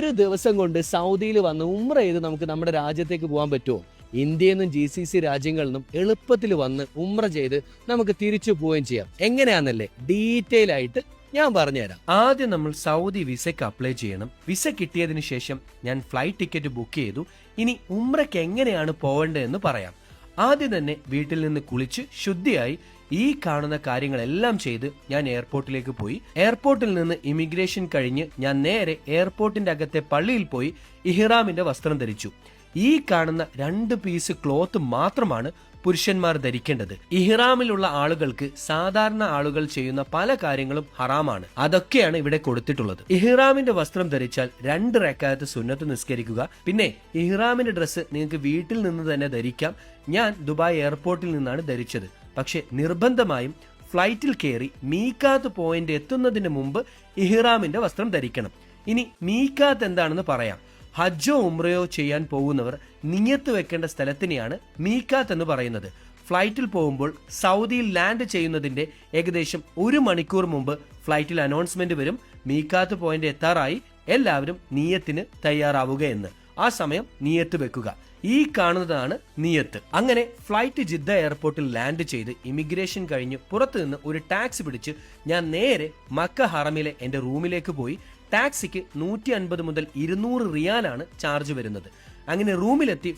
ഒരു ദിവസം കൊണ്ട് സൗദിയിൽ വന്ന് ഉംറ ചെയ്ത് നമുക്ക് നമ്മുടെ രാജ്യത്തേക്ക് പോകാൻ പറ്റുമോ? ഇന്ത്യയിൽ നിന്നും GCC രാജ്യങ്ങളിൽ നിന്നും എളുപ്പത്തിൽ വന്ന് ഉംറ ചെയ്ത് നമുക്ക് തിരിച്ചു പോവുകയും ചെയ്യാം. എങ്ങനെയാണെന്നല്ലേ ഡീറ്റെയിൽ ആയിട്ട് ഞാൻ പറഞ്ഞുതരാം. ആദ്യം നമ്മൾ സൗദി വിസയ്ക്ക് അപ്ലൈ ചെയ്യണം. വിസ കിട്ടിയതിനു ശേഷം ഞാൻ ഫ്ലൈറ്റ് ടിക്കറ്റ് ബുക്ക് ചെയ്തു. ഇനി ഉംറയ്ക്ക് എങ്ങനെയാണ് പോവേണ്ടതെന്ന് പറയാം. ആദ്യം തന്നെ വീട്ടിൽ നിന്ന് കുളിച്ച് ശുദ്ധിയായി ഈ കാണുന്ന കാര്യങ്ങളെല്ലാം ചെയ്ത് ഞാൻ എയർപോർട്ടിലേക്ക് പോയി. എയർപോർട്ടിൽ നിന്ന് ഇമിഗ്രേഷൻ കഴിഞ്ഞ് ഞാൻ നേരെ എയർപോർട്ടിന്റെ അകത്തെ പള്ളിയിൽ പോയി ഇഹ്റാമിന്റെ വസ്ത്രം ധരിച്ചു. ഈ കാണുന്ന 2 പീസ് ക്ലോത്ത് മാത്രമാണ് പുരുഷന്മാർ ധരിക്കേണ്ടത്. ഇഹ്റാമിലുള്ള ആളുകൾക്ക് സാധാരണ ആളുകൾ ചെയ്യുന്ന പല കാര്യങ്ങളും ഹറാമാണ്. അതൊക്കെയാണ് ഇവിടെ കൊടുത്തിട്ടുള്ളത്. ഇഹ്റാമിന്റെ വസ്ത്രം ധരിച്ചാൽ 2 റക്അത്ത് സുന്നത്ത് നിസ്കരിക്കുക. പിന്നെ ഇഹ്റാമിന്റെ ഡ്രസ്സ് നിങ്ങൾക്ക് വീട്ടിൽ നിന്ന് തന്നെ ധരിക്കാം. ഞാൻ ദുബായ് എയർപോർട്ടിൽ നിന്നാണ് ധരിച്ചത്. പക്ഷെ നിർബന്ധമായും ഫ്ലൈറ്റിൽ കയറി മീക്കാത്ത് പോയിന്റ് എത്തുന്നതിന് മുമ്പ് ഇഹ്റാമിന്റെ വസ്ത്രം ധരിക്കണം. ഇനി മീക്കാത്ത് എന്താണെന്ന് പറയാം. ഹജ്ജോ ഉംറയോ ചെയ്യാൻ പോകുന്നവർ നിയത്ത് വെക്കേണ്ട സ്ഥലത്തിനെയാണ് മീക്കാത്ത് എന്ന് പറയുന്നത്. ഫ്ലൈറ്റിൽ പോകുമ്പോൾ സൗദിയിൽ ലാൻഡ് ചെയ്യുന്നതിന്റെ ഏകദേശം 1 മണിക്കൂർ മുമ്പ് ഫ്ലൈറ്റിൽ അനൗൺസ്മെന്റ് വരും, മീക്കാത്ത് പോയിന്റ് എത്താറായി, എല്ലാവരും നിയത്തിന് തയ്യാറാവുക എന്ന്. ആ സമയം നിയത്ത് വെക്കുക. ഈ കാണുന്നതാണ് നിയത്ത്. അങ്ങനെ ഫ്ലൈറ്റ് ജിദ്ദ എയർപോർട്ടിൽ ലാൻഡ് ചെയ്ത് ഇമിഗ്രേഷൻ കഴിഞ്ഞ് പുറത്തു നിന്ന് ഒരു ടാക്സി പിടിച്ച് ഞാൻ നേരെ മക്ക ഹറമിലെ എന്റെ റൂമിലേക്ക് പോയി. ടാക്സിക്ക് 150 മുതൽ 200 റിയാലാണ് ചാർജ് വരുന്നത്. അങ്ങനെ റൂമിലെത്തി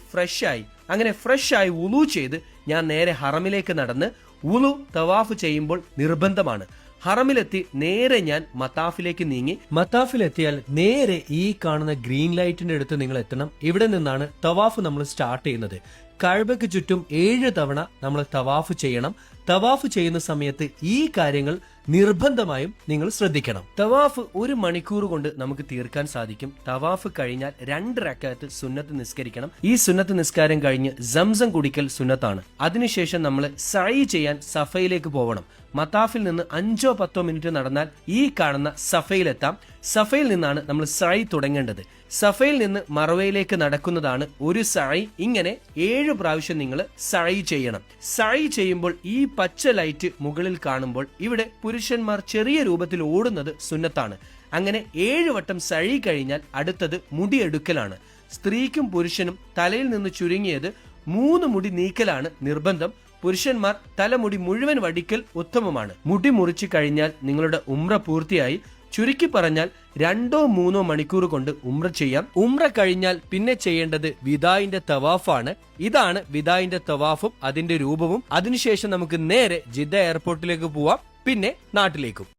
ഫ്രഷായി വുളു ചെയ്ത് ഞാൻ നേരെ ഹറമിലേക്ക് നടന്ന് വുളു തവാഫ് ചെയ്യുമ്പോൾ നിർബന്ധമാണ്. ഹറമിലെത്തി നേരെ ഞാൻ മത്താഫിലേക്ക് നീങ്ങി. മത്താഫിലെത്തിയാൽ നേരെ ഈ കാണുന്ന ഗ്രീൻ ലൈറ്റിന്റെ അടുത്ത് നിങ്ങൾ എത്തണം. ഇവിടെ നിന്നാണ് തവാഫ് നമ്മൾ സ്റ്റാർട്ട് ചെയ്യുന്നത്. കഅബയ്ക്ക് ചുറ്റും 7 തവണ നമ്മൾ തവാഫ് ചെയ്യണം. തവാഫ് ചെയ്യുന്ന സമയത്ത് ഈ കാര്യങ്ങൾ നിർബന്ധമായും നിങ്ങൾ ശ്രദ്ധിക്കണം. തവാഫ് 1 മണിക്കൂർ കൊണ്ട് നമുക്ക് തീർക്കാൻ സാധിക്കും. തവാഫ് കഴിഞ്ഞാൽ 2 റക്അത്ത് സുന്നത്ത് നിസ്കരിക്കണം. ഈ സുന്നത്ത് നിസ്കാരം കഴിഞ്ഞ് സംസം കുടിക്കൽ സുന്നത്താണ്. അതിനുശേഷം നമ്മൾ സഅയ് ചെയ്യാൻ സഫയിലേക്ക് പോകണം. മത്താഫിൽ നിന്ന് 5-10 മിനിറ്റ് നടന്നാൽ ഈ കാണുന്ന സഫയിലെത്താം. സഫയിൽ നിന്നാണ് നമ്മൾ സഅയ് തുടങ്ങേണ്ടത്. സഫയിൽ നിന്ന് മറവയിലേക്ക് നടക്കുന്നതാണ് ഒരു സഅയ്. ഇങ്ങനെ 7 പ്രാവശ്യം നിങ്ങൾ സഅയ് ചെയ്യണം. സഅയ് ചെയ്യുമ്പോൾ ഈ പച്ച ലൈറ്റ് മുകളിൽ കാണുമ്പോൾ ഇവിടെ പുരുഷന്മാർ ചെറിയ രൂപത്തിൽ ഓടുന്നത് സുന്നത്താണ്. അങ്ങനെ 7 വട്ടം സഅയ് കഴിഞ്ഞാൽ അടുത്തത് മുടിയെടുക്കലാണ്. സ്ത്രീക്കും പുരുഷനും തലയിൽ നിന്ന് ചുരുങ്ങിയത് 3 മുടി നീക്കലാണ് നിർബന്ധം. പുരുഷന്മാർ തലമുടി മുഴുവൻ വടിക്കൽ ഉത്തമമാണ്. മുടി മുറിച്ചു കഴിഞ്ഞാൽ നിങ്ങളുടെ ഉംറ പൂർത്തിയായി. ചുരുക്കി പറഞ്ഞാൽ 2-3 മണിക്കൂർ കൊണ്ട് ഉംറ ചെയ്യാം. ഉംറ കഴിഞ്ഞാൽ പിന്നെ ചെയ്യേണ്ടത് വിദായിന്റെ തവാഫാണ്. ഇതാണ് വിദായിന്റെ തവാഫും അതിന്റെ രൂപവും. അതിനുശേഷം നമുക്ക് നേരെ ജിദ്ദ എയർപോർട്ടിലേക്ക് പോവാം, പിന്നെ നാട്ടിലേക്കും.